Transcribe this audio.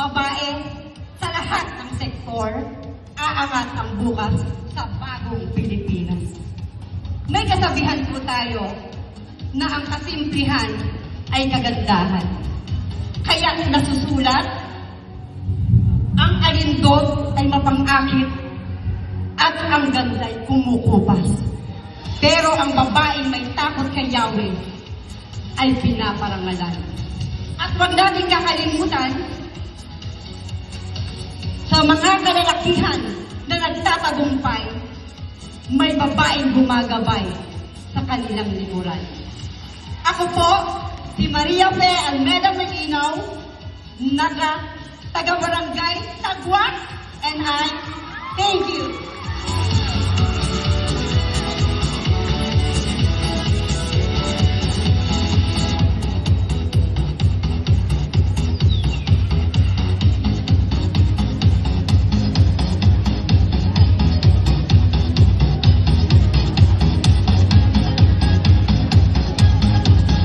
babae, sa lahat ng sektor, aangat ang bukas sa bagong Pilipinas. May kasabihan po tayo na ang kasimplihan ay kagandahan. Kaya nasusulat, ang alindog ay mapang-akit at ang ganda'y kumukupas. Pero ang babaeng may takot kay Yahweh ay pinaparangalan. At huwag natin kakalimutan sa mga kalalakihan na nagtatagumpay, may babaeng gumagabay sa kanilang likuran. Ako po, si Maria Fe Almeda Malinaw, taga-barangay Tagwat, and I thank you.